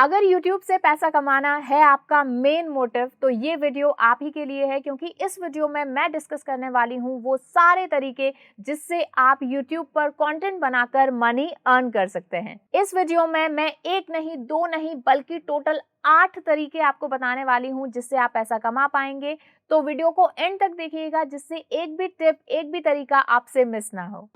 अगर YouTube से पैसा कमाना है आपका मेन मोटिव तो ये वीडियो आप ही के लिए है, क्योंकि इस वीडियो में मैं डिस्कस करने वाली हूँ वो सारे तरीके जिससे आप YouTube पर कंटेंट बनाकर मनी अर्न कर सकते हैं। इस वीडियो में मैं एक नहीं, दो नहीं, बल्कि टोटल 8 तरीके आपको बताने वाली हूँ जिससे आप पैसा कमा पाएंगे। तो वीडियो को एंड तक देखिएगा जिससे एक भी टिप, एक भी तरीका आपसे मिस ना हो।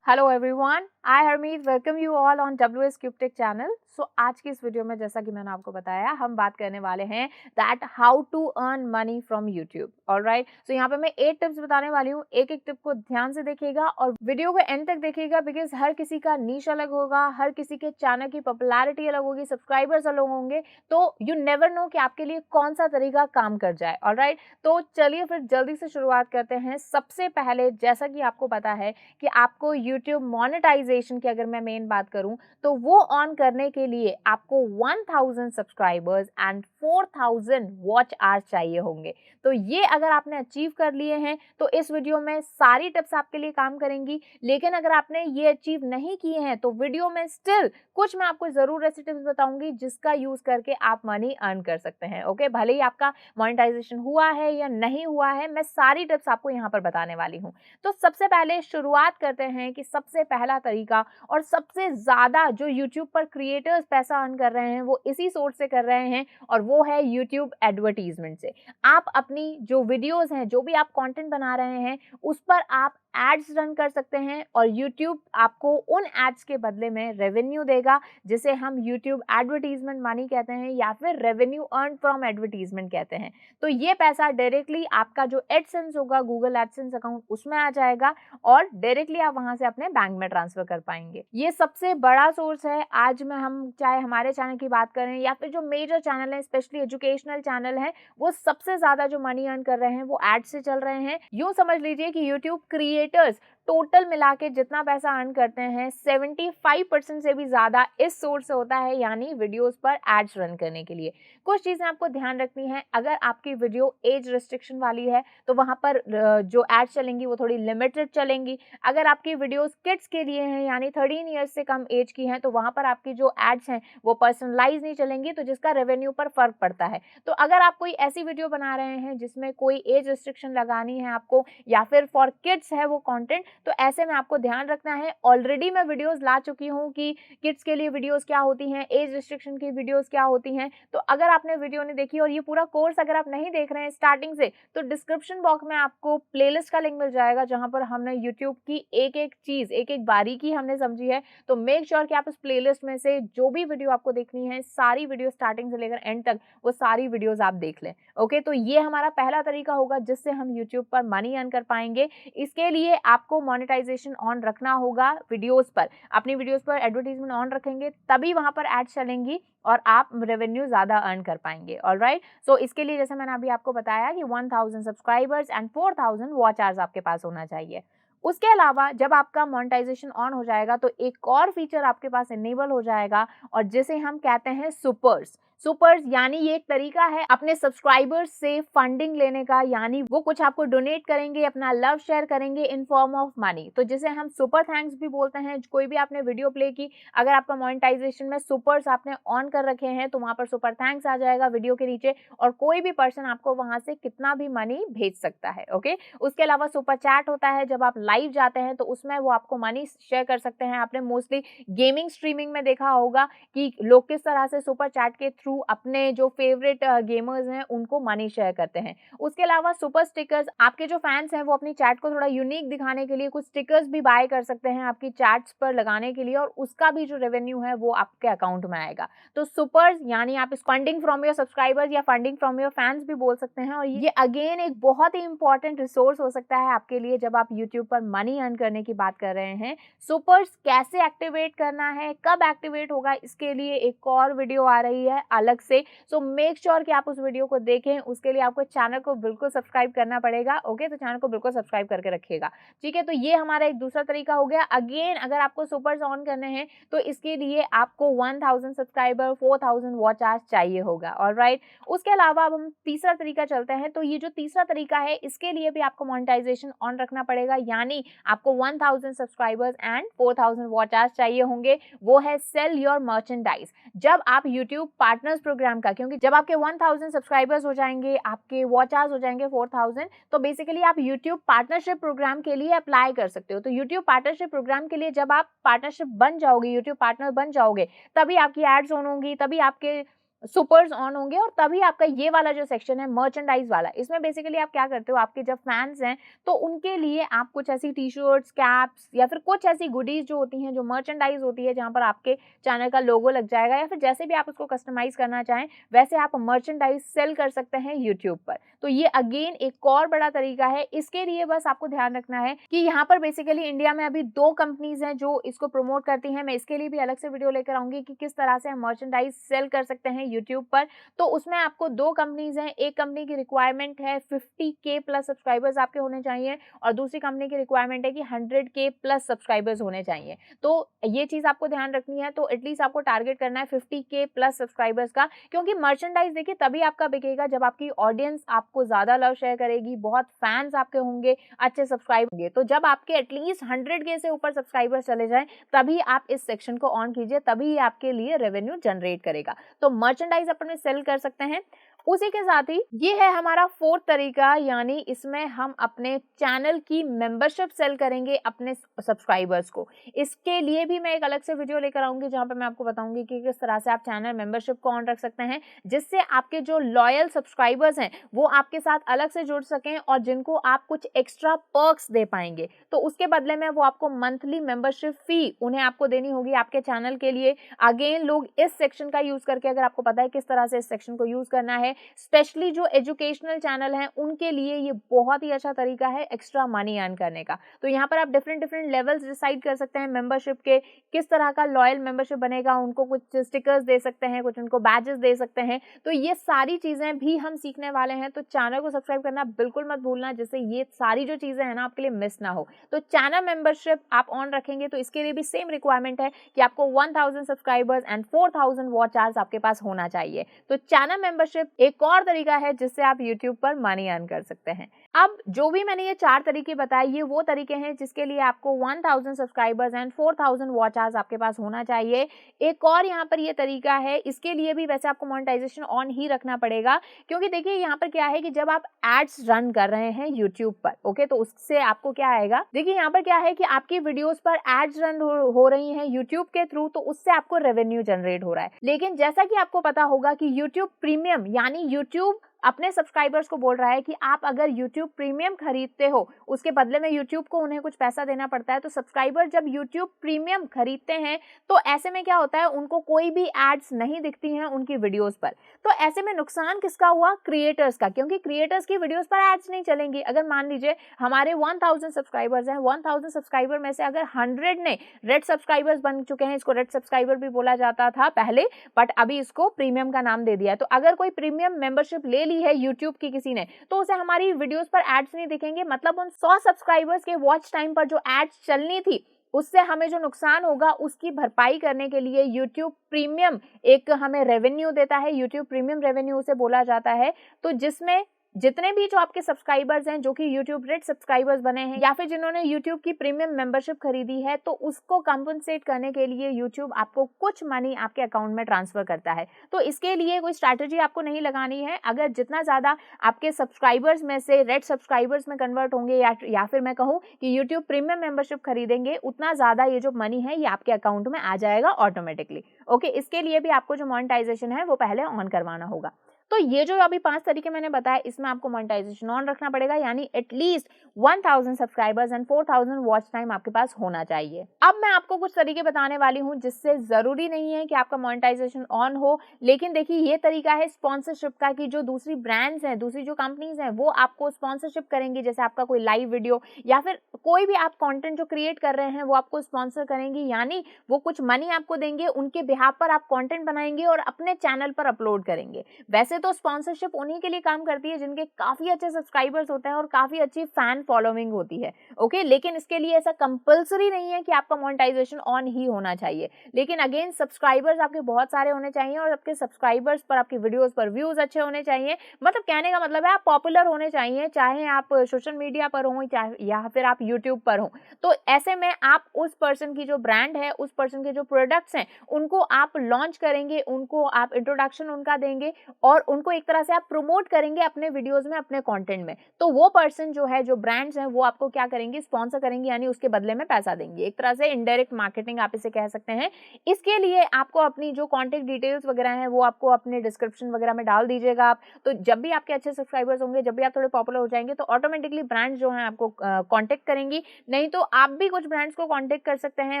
Hello everyone, I Harmeet welcome you all on WS cube tech channel. So आज की इस वीडियो में जैसा कि मैंने आपको बताया, हम बात करने वाले हैं that how to earn money from YouTube. Alright, so यहाँ पे मैं 8 टिप्स बताने वाली हूँ। एक एक टिप को ध्यान से देखिएगा और वीडियो को एंड तक देखिएगा, बिकॉज हर किसी का नीश अलग होगा, हर किसी के चैनल की पॉपुलैरिटी अलग होगी, सब्सक्राइबर्स अलग होंगे, तो यू नेवर नो कि आपके लिए कौन सा तरीका काम कर जाए। ऑलराइट, तो चलिए फिर जल्दी से शुरुआत करते हैं। सबसे पहले, जैसा कि आपको पता है कि आपको YouTube मोनेटाइजेशन की अगर मैं मेन बात करूं तो वो ऑन करने के लिए आपको 1000 सब्सक्राइबर्स एंड 4000 वॉच आवर्स चाहिए होंगे। तो ये अगर आपने अचीव कर लिए हैं तो इस वीडियो में सारी टिप्स आपके लिए काम करेंगी। लेकिन अगर आपने ये अचीव नहीं किए हैं तो वीडियो में स्टिल कुछ मैं आपको जरूर ऐसी टिप्स बताऊंगी जिसका यूज करके आप मनी अर्न कर सकते हैं। ओके, भले ही आपका मोनेटाइजेशन हुआ है या नहीं हुआ है, मैं सारी टिप्स आपको यहाँ पर बताने वाली हूँ। तो सबसे पहले शुरुआत करते हैं कि सबसे पहला तरीका और सबसे ज्यादा जो YouTube पर क्रिएटर्स पैसा अर्न कर रहे हैं वो इसी सोर्स से कर रहे हैं, और वो है YouTube एडवर्टीजमेंट से। आप अपनी जो वीडियोस हैं, जो भी आप कंटेंट बना रहे हैं, उस पर आप एड्स रन कर सकते हैं और YouTube आपको उन एड्स के बदले में रेवेन्यू देगा, जिसे हम YouTube एडवर्टीजमेंट मनी कहते हैं या फिर रेवेन्यू अर्न फ्रॉम एडवर्टीजमेंट कहते हैं। तो ये पैसा डायरेक्टली आपका जो एडसेंस होगा, गूगल एडसेंस अकाउंट, उसमें आ जाएगा और डायरेक्टली आप वहां से अपने बैंक में ट्रांसफर कर पाएंगे। ये सबसे बड़ा सोर्स है। आज में हम चाहे हमारे चैनल की बात करें या फिर जो मेजर चैनल है, स्पेशली एजुकेशनल चैनल है, वो सबसे ज्यादा जो मनी अर्न कर रहे हैं वो एड से चल रहे हैं। यूं समझ लीजिए कि यूट्यूब क्रिएटर्स टोटल मिला के जितना पैसा अर्न करते हैं 75% से भी ज्यादा इस सोर्स से होता है, यानी वीडियोस पर एड्स रन करने के लिए। कुछ चीजें आपको ध्यान रखनी है। अगर आपकी वीडियो एज रिस्ट्रिक्शन वाली है तो वहां पर जो एड्स चलेंगी वो थोड़ी लिमिटेड चलेंगी। अगर आपकी वीडियोस किड्स के लिए हैं, यानी 13 ईयर्स से कम एज की हैं, तो वहां पर आपकी जो एड्स हैं वो पर्सनलाइज नहीं चलेंगी, तो जिसका रेवेन्यू पर फर्क पड़ता है। तो अगर आप कोई ऐसी वीडियो बना रहे हैं जिसमें कोई एज रिस्ट्रिक्शन लगानी है आपको, या फिर फॉर किड्स है वो कंटेंट, तो ऐसे में आपको ध्यान रखना है। ऑलरेडी मैं वीडियोस ला चुकी हूँ कि किड्स के लिए वीडियोस क्या होती हैं, एज रिस्ट्रिक्शन की वीडियोस क्या होती हैं। तो अगर आपने वीडियो नहीं देखी और ये पूरा कोर्स अगर आप नहीं देख रहे हैं स्टार्टिंग से, तो डिस्क्रिप्शन बॉक्स में आपको प्लेलिस्ट का लिंक मिल जाएगा जहां पर हमने यूट्यूब की एक एक चीज, एक एक बारीकी हमने समझी है। तो मेक श्योर कि आप इस प्लेलिस्ट में से जो भी वीडियो आपको देखनी है, सारी वीडियो स्टार्टिंग से लेकर एंड तक, वो सारी वीडियोस आप देख लें। ओके, तो ये हमारा पहला तरीका होगा जिससे हम यूट्यूब पर मनी अर्न कर पाएंगे। इसके लिए आपको मोनेटाइजेशन ऑन रखना होगा वीडियोस पर। अपनी वीडियोस पर एडवर्टाइजमेंट ऑन रखेंगे तभी वहां पर एड्स चलेंगी और आप रेवेन्यू ज्यादा अर्न कर पाएंगे। ऑलराइट, सो इसके लिए जैसे मैंने अभी आपको बताया कि 1000 सब्सक्राइबर्स एंड 4000 वॉच आवर्स आपके पास होना चाहिए। उसके अलावा जब आपका मोनेटाइजेशन ऑन हो जाएगा तो एक और फीचर आपके पास इनेबल हो जाएगा, और जिसे हम कहते हैं सुपर्स। सुपर्स यानी ये एक तरीका है अपने सब्सक्राइबर्स से फंडिंग लेने का, यानी वो कुछ आपको डोनेट करेंगे, अपना लव शेयर करेंगे इन फॉर्म ऑफ मनी। तो जिसे हम सुपर थैंक्स भी बोलते हैं। कोई भी आपने वीडियो प्ले की, अगर आपका मोनेटाइजेशन में सुपर्स आपने ऑन कर रखे हैं तो वहां पर सुपर थैंक्स आ जाएगा वीडियो के नीचे, और कोई भी पर्सन आपको वहां से कितना भी मनी भेज सकता है। ओके, उसके अलावा सुपर चैट होता है, जब आप लाइव जाते हैं तो उसमें वो आपको मनी शेयर कर सकते हैं। आपने मोस्टली गेमिंग स्ट्रीमिंग में देखा होगा कि लोग किस तरह से सुपर चैट के थ्रू अपने जो फेवरेट गेमर्स हैं उनको मनी शेयर करते हैं। उसके अलावा सुपर स्टिकर्स, आपके जो फैंस हैं वो अपनी चैट को थोड़ा यूनिक दिखाने के लिए कुछ स्टिकर्स भी बाय कर सकते हैं आपकी चैट्स पर लगाने के लिए, और उसका भी जो रेवेन्यू है वो आपके अकाउंट में आएगा। तो सुपर्स यानी आप इस फंडिंग फ्रॉम योर सब्सक्राइबर्स या फंडिंग फ्रॉम योर फैंस भी बोल सकते हैं, और ये अगेन एक बहुत ही इंपॉर्टेंट रिसोर्स हो सकता है आपके लिए जब आप यूट्यूब पर मनी अर्न करने की बात कर रहे हैं। सुपर्स कैसे एक्टिवेट करना है, कब एक्टिवेट होगा, इसके लिए एक और वीडियो आ रही है अलग से। सो मेक श्योर कि आप उस वीडियो को देखें, उसके लिए आपको चैनल को बिल्कुल सब्सक्राइब करना पड़ेगा। ओके, तो चैनल को बिल्कुल सब्सक्राइब करके रखिएगा। ठीक है, तो ये हमारा एक दूसरा तरीका हो गया। अगेन अगर आपको सुपर्स ऑन करने हैं तो इसके लिए आपको 1000 सब्सक्राइबर, 4000 वॉच आवर्स चाहिए होगा। ऑलराइट, उसके अलावा अब हम तीसरा तरीका चलते हैं। तो ये जो तीसरा तरीका है इसके लिए भी आपको मोनेटाइजेशन ऑन रखना पड़ेगा, यानी आपको 1000 सब्सक्राइबर्स एंड 4000 वॉच आवर्स चाहिए होंगे। वो है सेल योर मर्चेंडाइज। जब आप YouTube पार्टनर्स प्रोग्राम का, क्योंकि जब आपके 1000 सब्सक्राइबर्स हो जाएंगे, आपके वॉच आवर्स हो जाएंगे 4000, तो बेसिकली आप YouTube पार्टनरशिप प्रोग्राम के लिए अप्लाई कर सकते हो। तो YouTube पार्टनरशिप प्रोग्राम के लिए जब आप पार्टनरशिप बन जाओगे, YouTube पार्टनर बन जाओगे, तभी आपकी एड्स ऑन होंगी, तभी आपके सुपर्स ऑन होंगे और तभी आपका ये वाला जो सेक्शन है मर्चेंडाइज वाला, इसमें बेसिकली आप क्या करते हो, आपके जब फैंस हैं तो उनके लिए आप कुछ ऐसी टी शर्ट्स, कैप्स या फिर कुछ ऐसी गुडीज जो होती हैं, जो मर्चेंडाइज होती है, जहां पर आपके चैनल का लोगो लग जाएगा, या फिर जैसे भी आप उसको कस्टमाइज करना चाहें वैसे आप मर्चेंडाइज सेल कर सकते हैं यूट्यूब पर। तो ये अगेन एक और बड़ा तरीका है। इसके लिए बस आपको ध्यान रखना है कि यहाँ पर बेसिकली इंडिया में अभी 2 कंपनीज हैं जो इसको प्रमोट करती हैं। मैं इसके लिए भी अलग से वीडियो लेकर आऊंगी कि किस तरह से हम मर्चेंडाइज सेल कर सकते हैं यूट्यूब पर। तो उसमें आपको 2 कंपनीज हैं। एक कंपनी की रिक्वायरमेंट है 50K प्लस सब्सक्राइबर्स आपके होने चाहिए और दूसरी कंपनी की रिक्वायरमेंट है कि 100K प्लस सब्सक्राइबर्स होने चाहिए। तो ये चीज आपको ध्यान रखनी है। तो एटलीस्ट आपको टारगेट करना है 50K प्लस सब्सक्राइबर्स का, क्योंकि मर्चेंडाइज देखिए तभी आपका बिकेगा जब आपकी ऑडियंस आपको ज्यादा लव शेयर करेगी, बहुत फैंस आपके होंगे, अच्छे सब्सक्राइब होंगे। तो जब आपके एटलीस्ट 100K से ऊपर सब्सक्राइबर्स चले जाएं तभी आप इस सेक्शन को ऑन कीजिए, तभी ये आपके लिए रेवेन्यू जनरेट करेगा। तो मर्चेंडाइज अपन सेल कर सकते हैं। उसी के साथ ही ये है हमारा 4th तरीका, यानी इसमें हम अपने चैनल की मेंबरशिप सेल करेंगे अपने सब्सक्राइबर्स को। इसके लिए भी मैं एक अलग से वीडियो लेकर आऊंगी जहां पर मैं आपको बताऊंगी कि किस तरह से आप चैनल मेंबरशिप को ऑन रख सकते हैं, जिससे आपके जो लॉयल सब्सक्राइबर्स हैं वो आपके साथ अलग से जुड़ सकें और जिनको आप कुछ एक्स्ट्रा पर्क्स दे पाएंगे। तो उसके बदले में वो आपको मंथली मेंबरशिप फी उन्हें आपको देनी होगी आपके चैनल के लिए। अगेन लोग इस सेक्शन का यूज करके, अगर आपको पता है किस तरह से इस सेक्शन को यूज करना है, स्पेशली जो एजुकेशनल चैनल हैं उनके लिए ये बहुत ही अच्छा तरीका है एक्स्ट्रा मनी अर्न करने का। तो यहाँ पर आप डिफरेंट लेवल्स डिसाइड कर सकते हैं मेंबरशिप के, किस तरह का लॉयल मेंबरशिप बनेगा, उनको कुछ स्टिकर्स दे सकते हैं, कुछ उनको बैजेस दे सकते हैं। तो ये सारी चीजें भी हम सीखने वाले हैं। तो चैनल को सब्सक्राइब करना बिल्कुल मत भूलना, जिससे ये सारी जो चीजें हैं ना आपके लिए मिस ना हो। तो चैनल मेंबरशिप आप ऑन रखेंगे तो इसके लिए भी सेम रिक्वायरमेंट है कि आपको 1000 सब्सक्राइबर्स एंड 4000 वॉच आवर्स आपके पास होना चाहिए। तो चैनल मेंबरशिप एक और तरीका है जिससे आप YouTube पर मनी अर्न कर सकते हैं। अब जो भी मैंने ये 4 तरीके बताए, ये वो तरीके हैं जिसके लिए आपको 1000 सब्सक्राइबर्स एंड 4000 वॉच आवर्स आपके पास होना चाहिए। एक और यहाँ पर ये तरीका है, इसके लिए भी वैसे आपको मोनेटाइजेशन ऑन ही रखना पड़ेगा, क्योंकि देखिए यहाँ पर क्या है कि जब आप एड्स रन कर रहे हैं YouTube पर, ओके, तो उससे आपको क्या आएगा, देखिए यहाँ पर क्या है कि आपकी वीडियोस पर एड्स रन हो रही हैं YouTube के थ्रू, तो उससे आपको रेवेन्यू जनरेट हो रहा है। लेकिन जैसा कि आपको पता होगा कि YouTube प्रीमियम, यानी YouTube अपने सब्सक्राइबर्स को बोल रहा है कि आप अगर YouTube प्रीमियम खरीदते हो, उसके बदले में YouTube को उन्हें कुछ पैसा देना पड़ता है। तो सब्सक्राइबर जब YouTube प्रीमियम खरीदते हैं तो ऐसे में क्या होता है, उनको कोई भी एड्स नहीं दिखती हैं उनकी वीडियोस पर। तो ऐसे में नुकसान किसका हुआ, क्रिएटर्स का, क्योंकि क्रिएटर्स की वीडियोस पर एड्स नहीं चलेंगी। अगर मान लीजिए हमारे 1000 सब्सक्राइबर्स हैं, 1000 सब्सक्राइबर में से अगर 100 ने रेड सब्सक्राइबर्स बन चुके हैं, इसको रेड सब्सक्राइबर भी बोला जाता था पहले, बट अभी इसको प्रीमियम का नाम दे दिया है। तो अगर कोई प्रीमियम मेंबरशिप ले है YouTube की किसी ने, तो उसे हमारी वीडियोस पर एड्स नहीं दिखेंगे। मतलब उन 100 सब्सक्राइबर्स के वॉच टाइम पर जो एड्स चलनी थी, उससे हमें जो नुकसान होगा उसकी भरपाई करने के लिए YouTube प्रीमियम एक हमें रेवेन्यू देता है। YouTube प्रीमियम रेवेन्यू उसे बोला जाता है। तो जिसमें जितने भी जो आपके सब्सक्राइबर्स हैं जो कि YouTube रेड सब्सक्राइबर्स बने हैं या फिर जिन्होंने YouTube की प्रीमियम मेंबरशिप खरीदी है, तो उसको कंपनसेट करने के लिए YouTube आपको कुछ मनी आपके अकाउंट में ट्रांसफर करता है। तो इसके लिए कोई स्ट्रैटेजी आपको नहीं लगानी है। अगर जितना ज्यादा आपके सब्सक्राइबर्स में से रेड सब्सक्राइबर्स में कन्वर्ट होंगे या फिर मैं कहूँ कि YouTube प्रीमियम मेंबरशिप खरीदेंगे, उतना ज्यादा ये जो मनी है ये आपके अकाउंट में आ जाएगा ऑटोमेटिकली। ओके, इसके लिए भी आपको जो मोनेटाइजेशन है वो पहले ऑन करवाना होगा। तो ये जो अभी 5 तरीके मैंने बताए, इसमें आपको मोनेटाइजेशन ऑन रखना पड़ेगा, यानी at least 1000 subscribers and 4000 watch time आपके पास होना चाहिए। अब मैं आपको कुछ तरीके बताने वाली हूँ जिससे जरूरी नहीं है कि आपका मोनेटाइजेशन ऑन हो, लेकिन देखिए ये तरीका है स्पॉन्सरशिप का, कि जो दूसरी ब्रांड्स हैं, दूसरी जो कंपनीज हैं, वो आपको स्पॉन्सरशिप करेंगी। जैसे आपका कोई लाइव वीडियो या फिर कोई भी आप कंटेंट जो क्रिएट कर रहे हैं वो आपको स्पॉन्सर करेंगी, यानी वो कुछ मनी आपको देंगे, उनके बिहाफ पर आप कंटेंट बनाएंगे और अपने चैनल पर अपलोड करेंगे। वैसे तो स्पॉन्सरशिप उन्हीं के लिए काम करती है जिनके काफी अच्छे सब्सक्राइबर्स होते हैं और काफी अच्छी फैन फॉलोइंग होती है, ओके। लेकिन इसके लिए ऐसा कंपल्सरी नहीं है कि आपका मोनेटाइजेशन ऑन ही होना चाहिए। लेकिन अगेन सब्सक्राइबर्स आपके बहुत सारे होने चाहिए और आपके सब्सक्राइबर्स पर, आपकी वीडियोस पर व्यूज अच्छे होने चाहिए। मतलब कहने का मतलब है आप पॉपुलर होने चाहिए, चाहे आप सोशल मीडिया पर हो या फिर आप यूट्यूब पर हो। तो ऐसे में आप उस पर्सन की जो ब्रांड है, उस पर्सन के जो प्रोडक्ट्स हैं, उनको आप लॉन्च करेंगे, उनको आप इंट्रोडक्शन उनका देंगे और उनको एक तरह से आप प्रमोट करेंगे अपने वीडियोस में, अपने कंटेंट में। तो वो पर्सन जो है, जो ब्रांड्स हैं, वो आपको क्या करेंगे, स्पॉन्सर करेंगे, यानी उसके बदले में पैसा देंगे। एक तरह से इनडायरेक्ट मार्केटिंग आप इसे कह सकते हैं। इसके लिए आपको अपनी जो कॉन्टेक्ट डिटेल्स वगैरह हैं वो आपको अपने डिस्क्रिप्शन वगैरह में डाल दीजिएगा आप। तो जब भी आपके अच्छे सब्सक्राइबर्स होंगे, जब भी आप थोड़े पॉपुलर हो जाएंगे, तो ऑटोमेटिकली ब्रांड्स जो हैं आपको कॉन्टेक्ट करेंगी। नहीं तो आप भी कुछ ब्रांड्स को कॉन्टेक्ट कर सकते हैं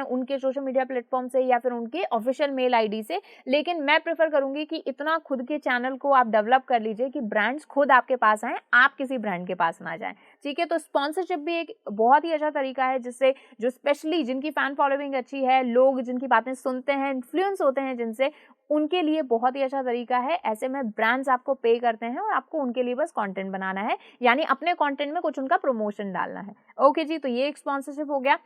उनके सोशल मीडिया प्लेटफॉर्म से या फिर उनके ऑफिशियल मेल आईडी से। लेकिन मैं प्रेफर करूंगी कि इतना खुद के चैनल को आप डेवलप कर लीजिए कि ब्रांड्स खुद आपके पास आए, आप किसी ब्रांड के पास ना जाएं, ठीक है। तो स्पॉन्सरशिप भी एक बहुत ही अच्छा तरीका है जिससे जो स्पेशली जिनकी फैन फॉलोइंग अच्छी है, लोग जिनकी बातें सुनते हैं, इन्फ्लुएंस होते हैं जिनसे, उनके लिए बहुत ही अच्छा तरीका है। ऐसे में ब्रांड्स आपको पे करते हैं और आपको उनके लिए बस कंटेंट बनाना है, यानी अपने कंटेंट में कुछ उनका प्रमोशन डालना है। ओके जी, तो ये एक स्पॉन्सरशिप हो गया।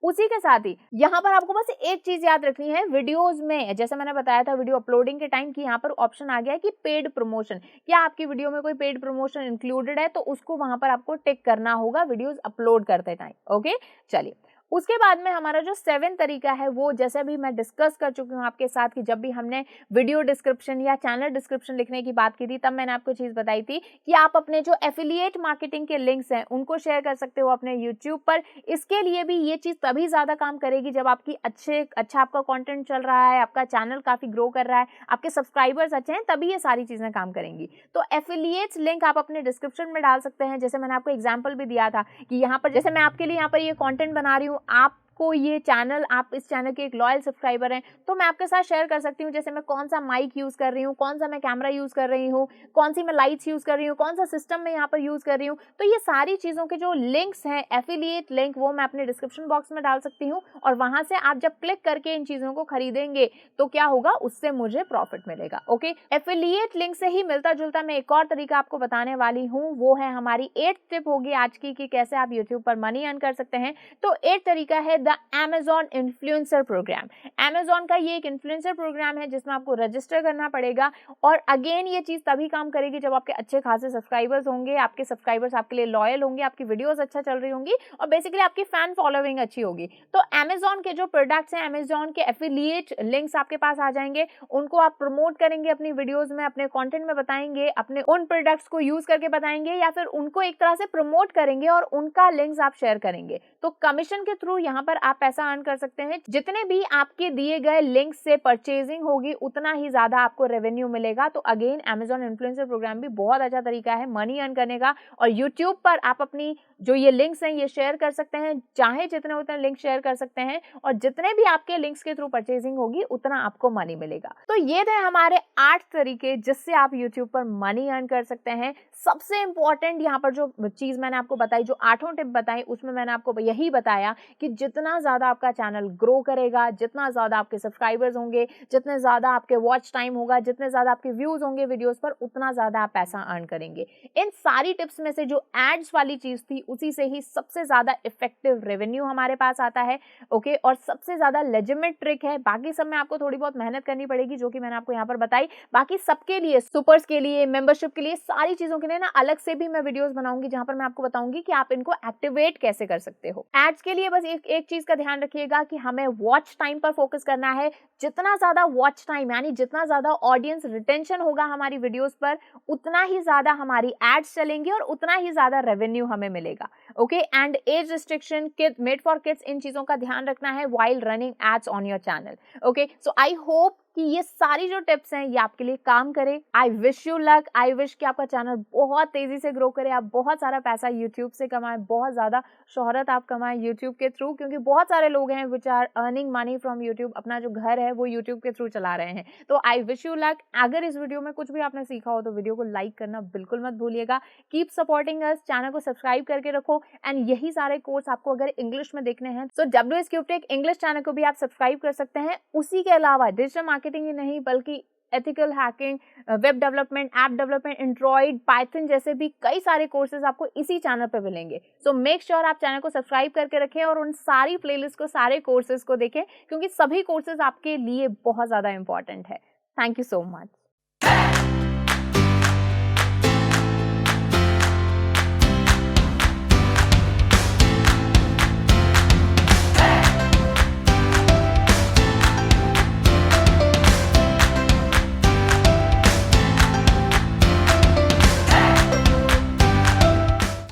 उसी के साथ ही यहाँ पर आपको बस एक चीज याद रखनी है, वीडियोस में जैसे मैंने बताया था वीडियो अपलोडिंग के टाइम की यहाँ पर ऑप्शन आ गया है कि पेड प्रमोशन। क्या आपकी वीडियो में कोई पेड प्रमोशन इंक्लूडेड है, तो उसको वहां पर आपको टिक करना होगा वीडियोस अपलोड करते टाइम। ओके, चलिए। उसके बाद में हमारा जो 7 तरीका है, वो जैसे अभी मैं डिस्कस कर चुकी हूँ आपके साथ कि जब भी हमने वीडियो डिस्क्रिप्शन या चैनल डिस्क्रिप्शन लिखने की बात की थी, तब मैंने आपको चीज बताई थी कि आप अपने जो एफिलिएट मार्केटिंग के लिंक्स हैं उनको शेयर कर सकते हो अपने यूट्यूब पर। इसके लिए भी ये चीज तभी ज्यादा काम करेगी जब आपकी अच्छा आपका कंटेंट चल रहा है, आपका चैनल काफी ग्रो कर रहा है, आपके सब्सक्राइबर्स अच्छे हैं, तभी ये सारी चीजें काम करेंगी। तो एफिलिएट्स लिंक आप अपने डिस्क्रिप्शन में डाल सकते हैं। जैसे मैंने आपको एग्जाम्पल भी दिया था कि यहाँ पर जैसे मैं आपके लिए यहाँ पर ये कंटेंट बना रही हूँ, आपको ये चैनल, आप इस चैनल के एक लॉयल सब्सक्राइबर हैं, तो मैं आपके साथ शेयर कर सकती हूँ जैसे मैं कौन सा माइक यूज कर रही हूँ, कौन सा मैं कैमरा यूज कर रही हूँ, कौन सी मैं लाइट्स यूज कर रही हूँ, कौन सा सिस्टम मैं यहाँ पर यूज कर रही हूँ। तो ये सारी चीजों के जो लिंक्स हैं, एफिलिएट लिंक, वो मैं अपने डिस्क्रिप्शन बॉक्स में डाल सकती हूँ और वहां से आप जब क्लिक करके इन चीजों को खरीदेंगे तो क्या होगा, उससे मुझे प्रॉफिट मिलेगा। ओके, एफिलिएट लिंक से ही मिलता जुलता मैं एक और तरीका आपको बताने वाली हूँ, वो है हमारी 8th टिप होगी आज की कि कैसे आप यूट्यूब पर मनी अर्न कर सकते हैं। तो 8th तरीका है the Amazon influencer programme. Amazon का ये एक इन्फ्लुएंसर प्रोग्राम है जिसमें आपको रजिस्टर करना पड़ेगा और अगेन ये चीज तभी काम करेगी जब आपके अच्छे खासे सब्सक्राइबर्स होंगे, आपके सब्सक्राइबर्स आपके लिए लॉयल होंगे, आपकी वीडियोस अच्छा चल रही होंगी और बेसिकली आपकी फैन फॉलोइंग अच्छी होगी। तो Amazon के जो प्रोडक्ट्स हैं, Amazon के एफिलिएट लिंक्स आपके पास आ जाएंगे, उनको आप प्रमोट करेंगे अपनी वीडियोस में, अपने कंटेंट में बताएंगे, अपने उन प्रोडक्ट्स को यूज करके बताएंगे या फिर उनको एक तरह से प्रमोट करेंगे और उनका लिंक्स आप शेयर करेंगे। तो कमीशन के थ्रू यहाँ पर आप पैसा अर्न कर सकते हैं। जितने भी आपके दिए गए लिंक से परचेजिंग होगी उतना ही ज्यादा आपको रेवेन्यू मिलेगा। तो अगेन Amazon इन्फ्लुएंसर प्रोग्राम भी बहुत अच्छा तरीका है मनी अर्न करने का और यूट्यूब पर आप अपनी जो ये लिंक्स हैं ये शेयर कर सकते हैं, चाहे जितने उतने लिंक शेयर कर सकते हैं और जितने भी आपके लिंक्स के थ्रू परचेजिंग होगी उतना आपको मनी मिलेगा। तो ये थे हमारे 8 तरीके जिससे आप यूट्यूब पर मनी अर्न कर सकते हैं। सबसे इंपॉर्टेंट यहाँ पर जो चीज मैंने आपको बताई, जो 8 टिप बताई, उसमें मैंने आपको यही बताया कि जितना ज्यादा आपका चैनल ग्रो करेगा, जितना ज्यादा आपके सब्सक्राइबर्स होंगे, जितने ज्यादा आपके वॉच टाइम होगा, जितने ज्यादा आपके व्यूज होंगे वीडियोस पर, उतना ज्यादा आप पैसा अर्न करेंगे। इन सारी टिप्स में से जो एड्स वाली चीज थी उसी से ही सबसे ज्यादा इफेक्टिव रेवेन्यू हमारे पास आता है। ओके, और सबसे ज्यादा लेजिटिमेट ट्रिक है। बाकी सब में आपको थोड़ी बहुत मेहनत करनी पड़ेगी जो कि मैंने आपको यहाँ पर बताई। बाकी सबके लिए, सुपर्स के लिए, मेंबरशिप के लिए, सारी चीजों के लिए ना अलग से भी मैं वीडियोस बनाऊंगी जहां पर मैं आपको बताऊंगी कि आप इनको एक्टिवेट कैसे कर सकते हो। एड्स के लिए बस एक चीज का ध्यान रखिएगा कि हमें वॉच टाइम पर फोकस करना है। जितना ज्यादा वॉच टाइम यानी जितना ज्यादा ऑडियंस रिटेंशन होगा हमारी वीडियोस पर, उतना ही ज्यादा हमारी एड्स चलेंगी और उतना ही ज्यादा रेवेन्यू हमें मिलेगा। Okay, and age restriction, made for kids, इन चीजों का ध्यान रखना है while running ads on your channel. Okay, so I hope कि ये सारी जो टिप्स हैं ये आपके लिए काम करे। I wish you luck, I wish कि आपका चैनल बहुत तेजी से ग्रो करे, आप बहुत सारा पैसा यूट्यूब से कमाएं, बहुत ज्यादा शोहरत आप कमाएं यूट्यूब के थ्रू, क्योंकि बहुत सारे लोग हैं which are earning money from YouTube, अपना जो घर है वो यूट्यूब के थ्रू चला रहे हैं। तो आई विश यू लक। अगर इस वीडियो में कुछ भी आपने सीखा हो तो वीडियो को लाइक करना बिल्कुल मत भूलिएगा। कीप सपोर्टिंग अस, चैनल को सब्सक्राइब करके रखो। एंड यही सारे कोर्स आपको अगर इंग्लिश में देखने हैं तो WS क्यूबटेक इंग्लिश चैनल को भी आप सब्सक्राइब कर सकते हैं। उसी के अलावा डिजिटल मार्केटिंग ही नहीं बल्कि ethical hacking, web development, app development, Android, Python जैसे भी कई सारे कोर्सेज आपको इसी चैनल पर मिलेंगे। सो मेक श्योर आप चैनल को सब्सक्राइब करके रखें और उन सारी प्लेलिस्ट को, सारे कोर्सेज को देखें, क्योंकि सभी कोर्सेज आपके लिए बहुत ज़्यादा इंपॉर्टेंट है। Thank you so much.